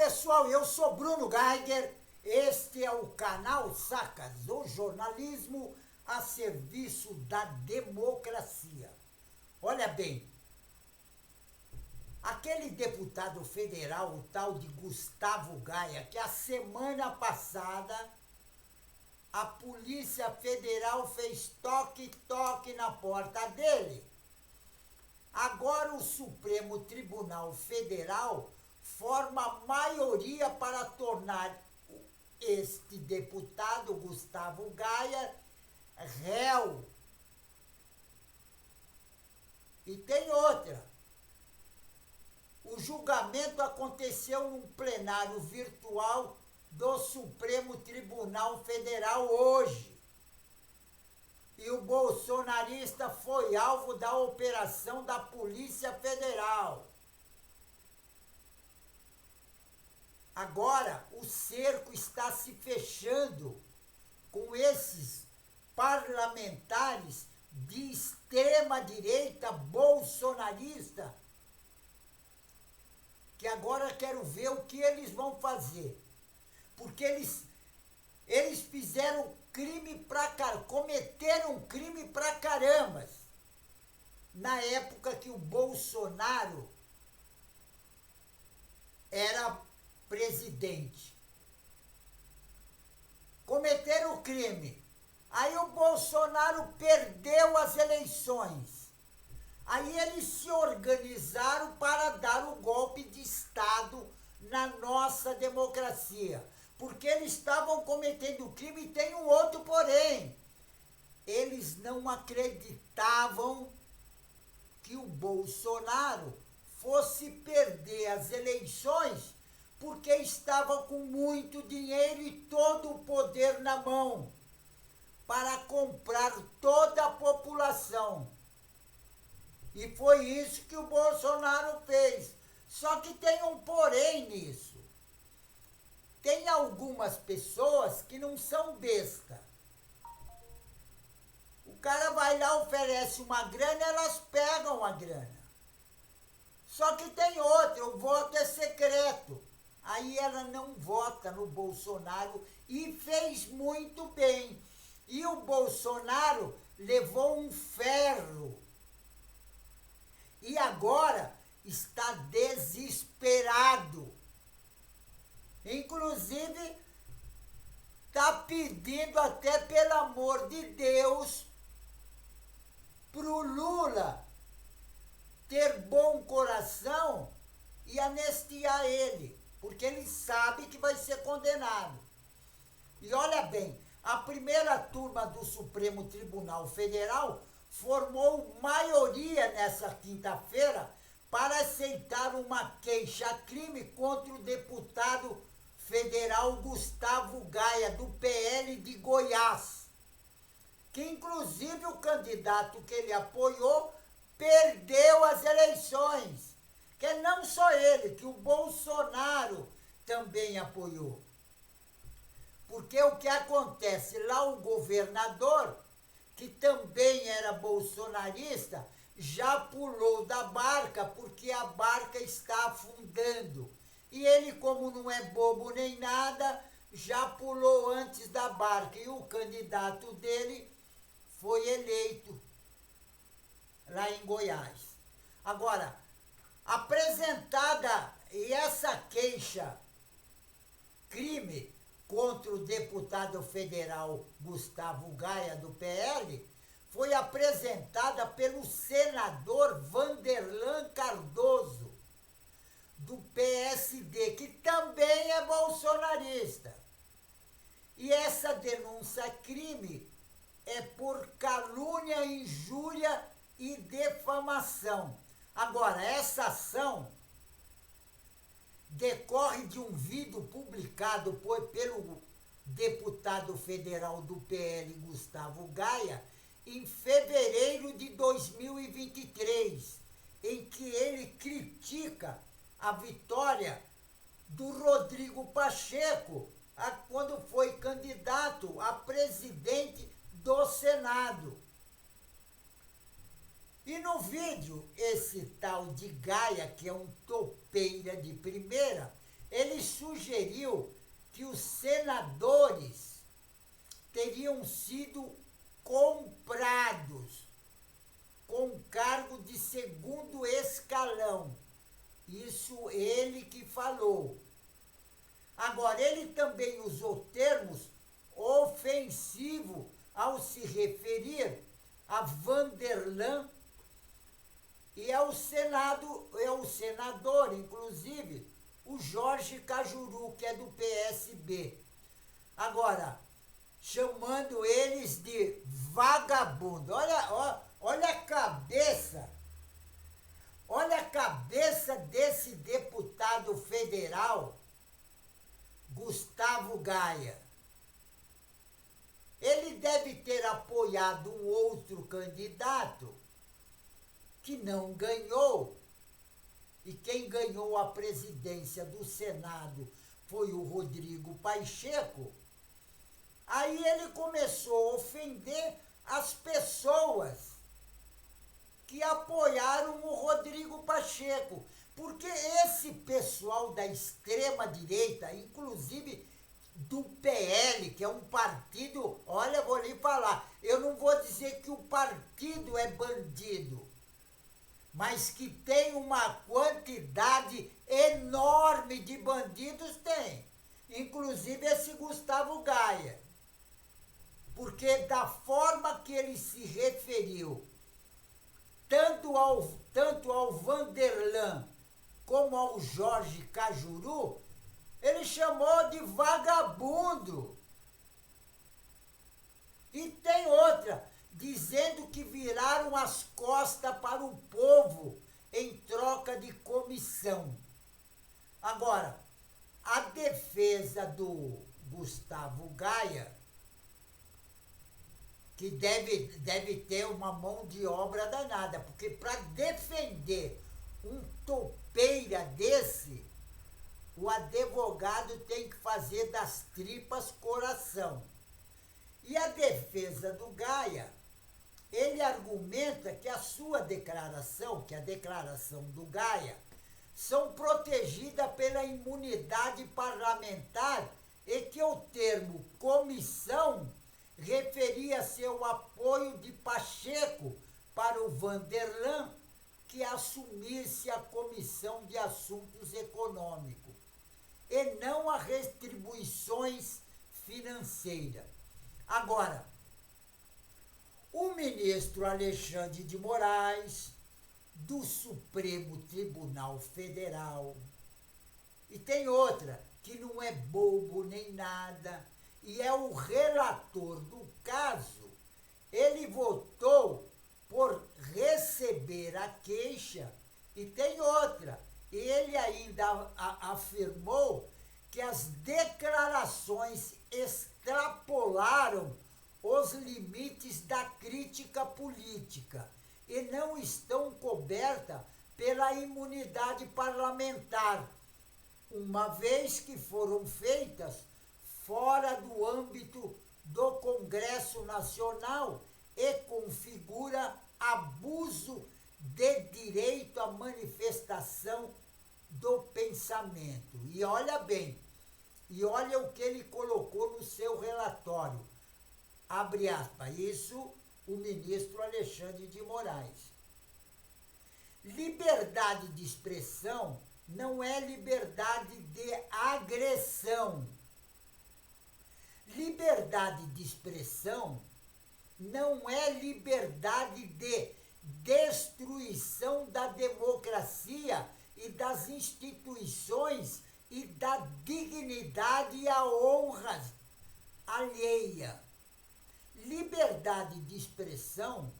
pessoal, eu sou Bruno Geiger, este é o canal Sacas, o jornalismo a serviço da democracia. Olha bem, aquele deputado federal, o tal de Gustavo Gaia, que a semana passada a Polícia Federal fez toque-toque na porta dele. Agora o Supremo Tribunal Federal forma maioria para tornar este deputado, Gustavo Gaia, réu. E tem outra. O julgamento aconteceu num plenário virtual do Supremo Tribunal Federal hoje. E o bolsonarista foi alvo da operação da Polícia Federal. Agora, o cerco está se fechando com esses parlamentares de extrema-direita bolsonarista, que agora quero ver o que eles vão fazer. Porque eles fizeram crime cometeram um crime pra carambas na época que o Bolsonaro era presidente. Cometeram o crime. Aí o Bolsonaro perdeu as eleições. Aí eles se organizaram para dar o golpe de Estado na nossa democracia. Porque eles estavam cometendo crime, e tem um outro porém. Eles não acreditavam que o Bolsonaro fosse perder as eleições porque estava com muito dinheiro e todo o poder na mão para comprar toda a população. E foi isso que o Bolsonaro fez. Só que tem um porém nisso. Tem algumas pessoas que não são besta. O cara vai lá, oferece uma grana, elas pegam a grana. Só que tem outra, o voto é secreto. Aí ela não vota no Bolsonaro e fez muito bem. E o Bolsonaro levou um ferro. E agora está desesperado. Inclusive, está pedindo até, pelo amor de Deus, pro Lula ter bom coração e anistiar ele, porque ele sabe que vai ser condenado. E olha bem, a primeira turma do Supremo Tribunal Federal formou maioria nessa quinta-feira para aceitar uma queixa-crime contra o deputado federal Gustavo Gaia, do PL de Goiás, que inclusive o candidato que ele apoiou perdeu as eleições, que não só ele, que o Bolsonaro também apoiou. Porque o que acontece lá, o governador, que também era bolsonarista, já pulou da barca porque a barca está afundando. E ele, como não é bobo nem nada, já pulou antes da barca. E o candidato dele foi eleito lá em Goiás. Agora, apresentada essa queixa-crime contra o deputado federal Gustavo Gaia, do PL, foi apresentada pelo senador Vanderlan Cardoso, do PSD, que também é bolsonarista. E essa denúncia-crime é por calúnia, injúria e defamação. Agora, essa ação decorre de um vídeo publicado pelo deputado federal do PL, Gustavo Gaia, em fevereiro de 2023, em que ele critica a vitória do Rodrigo Pacheco quando foi candidato a presidente do Senado. E no vídeo, esse tal de Gaia, que é um topeira de primeira, ele sugeriu que os senadores teriam sido comprados com cargo de segundo escalão. Isso ele que falou. Agora, ele também usou termos ofensivos ao se referir a Vanderlan e ao senador, inclusive, o Jorge Cajuru, que é do PSB. Agora, chamando eles de vagabundo. Olha a cabeça. Olha a cabeça desse deputado federal, Gustavo Gaia. Ele deve ter apoiado um outro candidato que não ganhou. E quem ganhou a presidência do Senado foi o Rodrigo Pacheco. Aí ele começou a ofender as pessoas que apoiaram o Rodrigo Pacheco. Porque esse pessoal da extrema-direita, inclusive do PL, que é um partido, olha, vou lhe falar, eu não vou dizer que o partido é bandido, mas que tem uma quantidade enorme de bandidos, tem. Inclusive esse Gustavo Gaia. Porque da forma que ele se referiu, tanto ao Vanderlan como ao Jorge Cajuru, ele chamou de vagabundo. E tem outra, dizendo que viraram as costas para o povo em troca de comissão. Agora, a defesa do Gustavo Gaia, que deve ter uma mão de obra danada, porque para defender um topeira desse, o advogado tem que fazer das tripas coração. E a defesa do Gaia, ele argumenta que a sua declaração, que a declaração do Gaia, são protegidas pela imunidade parlamentar e que o termo comissão referia-se ao apoio de Pacheco para o Vanderlan, que assumisse a Comissão de Assuntos Econômicos, e não a retribuições financeiras. Agora, o ministro Alexandre de Moraes, do Supremo Tribunal Federal, e tem outra, que não é bobo nem nada, e é o relator do caso, ele votou por receber a queixa, e tem outra, ele ainda afirmou que as declarações extrapolaram os limites da crítica política e não estão cobertas pela imunidade parlamentar, uma vez que foram feitas fora do âmbito do Congresso Nacional e configura abuso de direito à manifestação do pensamento. E olha bem, e olha o que ele colocou no seu relatório. Abre aspas, isso o ministro Alexandre de Moraes. Liberdade de expressão não é liberdade de agressão. Liberdade de expressão não é liberdade de destruição da democracia e das instituições e da dignidade e a honra alheia. Liberdade de expressão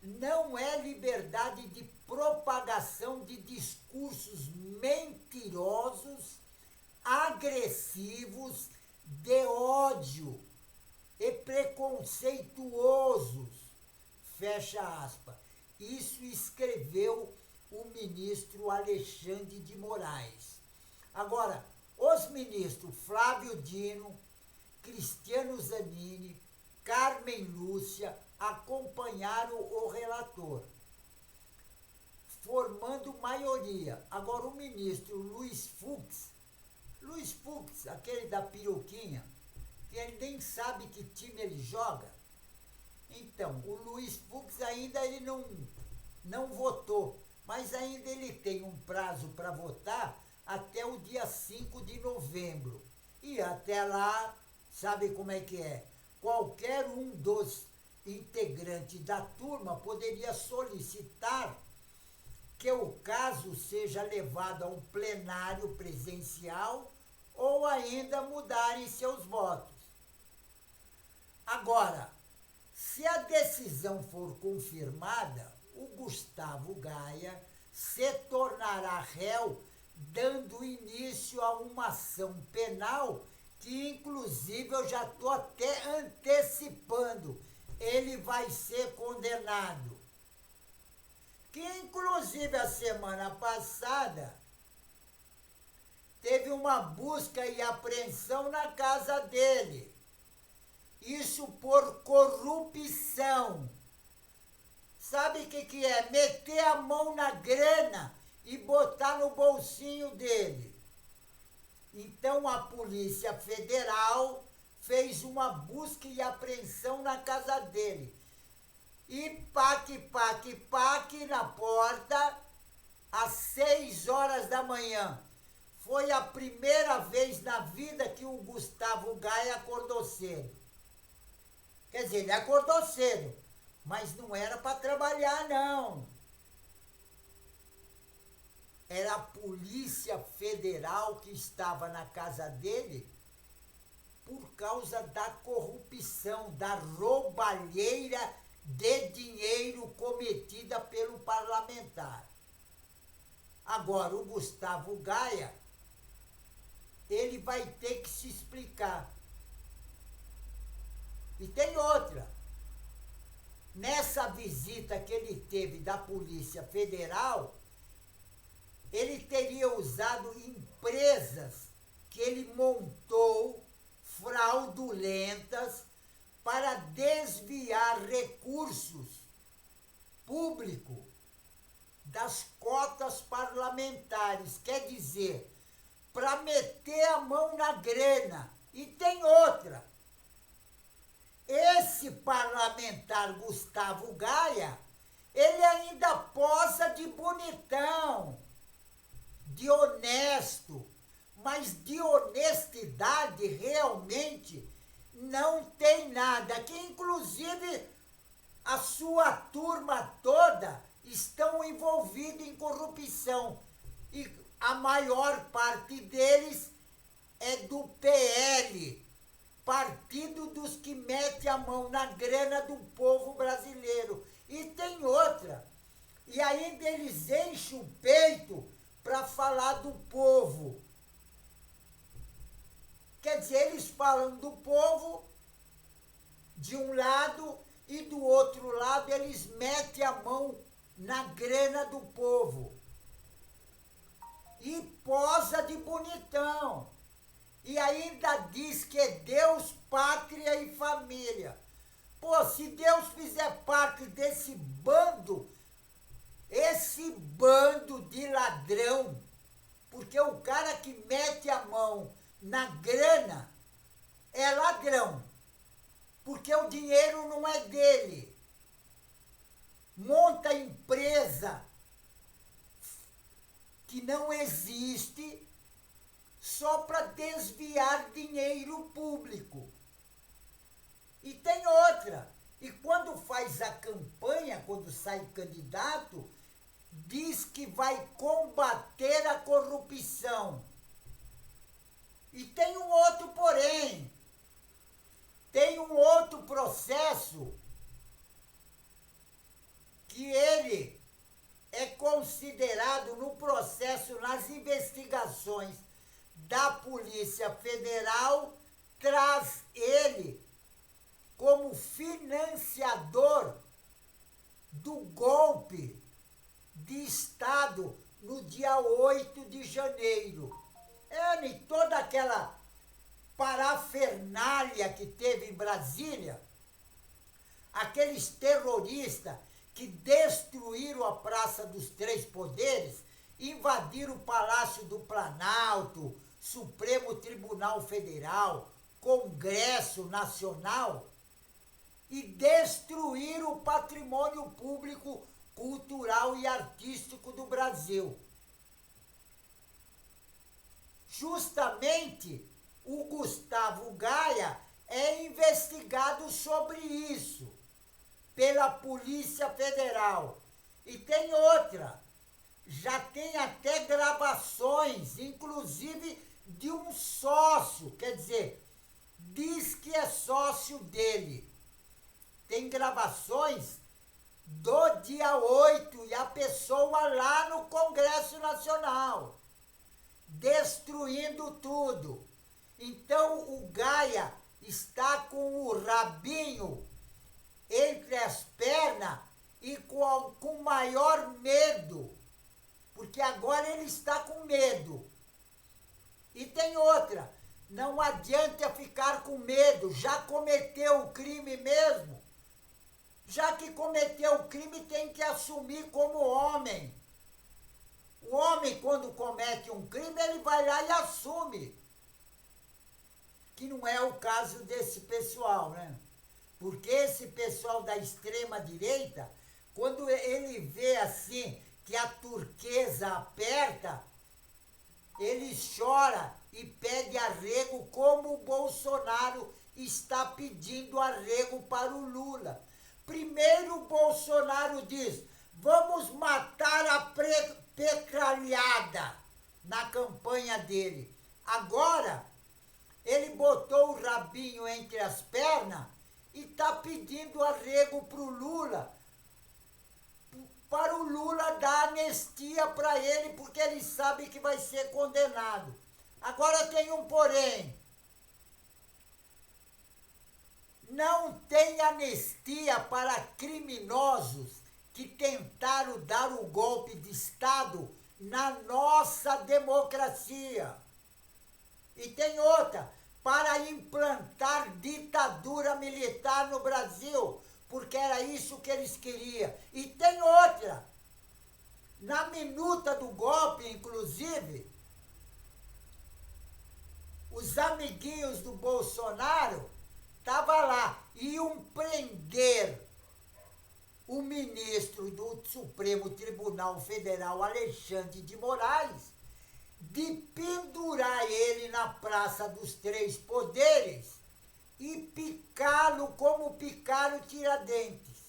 não é liberdade de propagação de discursos mentirosos, agressivos, de ódio e preconceituosos. Fecha aspas. Isso escreveu o ministro Alexandre de Moraes. Agora, os ministros Flávio Dino, Cristiano Zanini, Carmen Lúcia acompanharam o relator. formando maioria. Agora, o ministro Luiz Fux, aquele da peruquinha, que ele nem sabe que time ele joga. Então, o Luiz Fux ainda ele não votou, mas ainda ele tem um prazo para votar até o dia 5 de novembro. E até lá, sabe como é que é? Qualquer um dos integrantes da turma poderia solicitar que o caso seja levado a um plenário presencial ou ainda mudarem seus votos. Agora, se a decisão for confirmada, o Gustavo Gaia se tornará réu, dando início a uma ação penal que, inclusive, eu já estou até antecipando, ele vai ser condenado. Que, inclusive, a semana passada, teve uma busca e apreensão na casa dele. Isso por corrupção. Sabe o que é? Meter a mão na grana e botar no bolsinho dele. Então a Polícia Federal fez uma busca e apreensão na casa dele. E paque na porta às 6 horas da manhã. Foi a primeira vez na vida que o Gustavo Gaia acordou cedo. Quer dizer, ele acordou cedo, mas não era para trabalhar, não. Era a Polícia Federal que estava na casa dele por causa da corrupção, da roubalheira de dinheiro cometida pelo parlamentar. Agora, o Gustavo Gaia, ele vai ter que se explicar. E tem outra. Nessa visita que ele teve da Polícia Federal, ele teria usado empresas que ele montou fraudulentas para desviar recursos públicos das cotas parlamentares. Quer dizer, para meter a mão na grana. E tem outra. Esse parlamentar Gustavo Gaia, ele ainda posa de bonitão, de honesto, mas de honestidade realmente não tem nada, que inclusive a sua turma toda estão envolvidos em corrupção e a maior parte deles é do PL, Partido dos que mete a mão na grana do povo brasileiro. E tem outra, e ainda eles enchem o peito para falar do povo. Quer dizer, eles falam do povo de um lado e do outro lado eles metem a mão na grana do povo. E posa de bonitão. E ainda diz que é Deus, pátria e família. Pô, se Deus fizer parte desse bando, esse bando de ladrão, porque o cara que mete a mão na grana é ladrão, porque o dinheiro não é dele. Monta empresa que não existe só para desviar dinheiro público. E tem outra. E quando faz a campanha, quando sai candidato, diz que vai combater a corrupção. E tem um outro porém. Tem um outro processo que ele é considerado no processo, nas investigações da Polícia Federal, traz ele como financiador do golpe de Estado no dia 8 de janeiro. E toda aquela parafernália que teve em Brasília, aqueles terroristas que destruíram a Praça dos Três Poderes, invadiram o Palácio do Planalto, Supremo Tribunal Federal, Congresso Nacional e destruíram o patrimônio público, cultural e artístico do Brasil. Justamente o Gustavo Gaia é investigado sobre isso pela Polícia Federal. E tem outra, já tem até gravações, inclusive de um sócio, quer dizer, diz que é sócio dele. Tem gravações do dia 8 e a pessoa lá no Congresso Nacional, destruindo tudo. Então o Gaia está com o rabinho entre as pernas e com maior medo, porque agora ele está com medo. E tem outra, não adianta ficar com medo, já cometeu o crime mesmo. Já que cometeu o crime, tem que assumir como homem. O homem, quando comete um crime, ele vai lá e assume. Que não é o caso desse pessoal, né? Porque esse pessoal da extrema-direita, quando ele vê assim que a turquesa aperta, ele chora e pede arrego, como o Bolsonaro está pedindo arrego para o Lula. Primeiro o Bolsonaro diz, vamos matar a petralhada na campanha dele. Agora, ele botou o rabinho entre as pernas e está pedindo arrego para o Lula, para o Lula dar anistia para ele, porque ele sabe que vai ser condenado. Agora tem um porém. Não tem anistia para criminosos que tentaram dar o golpe de Estado na nossa democracia. E tem outra, para implantar ditadura militar no Brasil, porque era isso que eles queriam. E tem outra, na minuta do golpe, inclusive, os amiguinhos do Bolsonaro estavam lá, iam prender o ministro do Supremo Tribunal Federal, Alexandre de Moraes, de pendurar ele na Praça dos Três Poderes e picá-lo como picaram Tiradentes.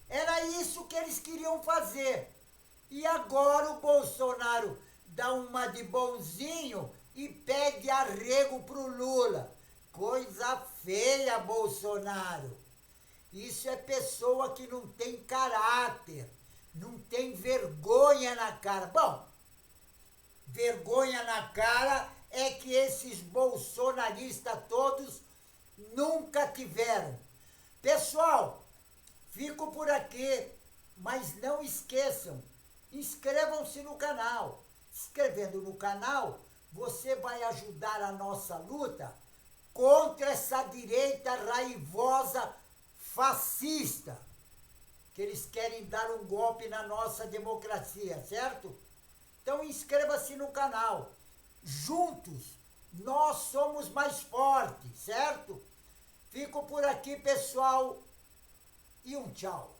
Era isso que eles queriam fazer. E agora o Bolsonaro dá uma de bonzinho e pede arrego pro Lula. Coisa feia, Bolsonaro. Isso é pessoa que não tem caráter, não tem vergonha na cara. Bom, vergonha na cara é que esses bolsonaristas todos nunca tiveram. Pessoal, fico por aqui, mas não esqueçam, inscrevam-se no canal. Se inscrevendo no canal, você vai ajudar a nossa luta contra essa direita raivosa fascista, que eles querem dar um golpe na nossa democracia, certo? Então inscreva-se no canal. Juntos, nós somos mais fortes, certo? Fico por aqui, pessoal, e um tchau.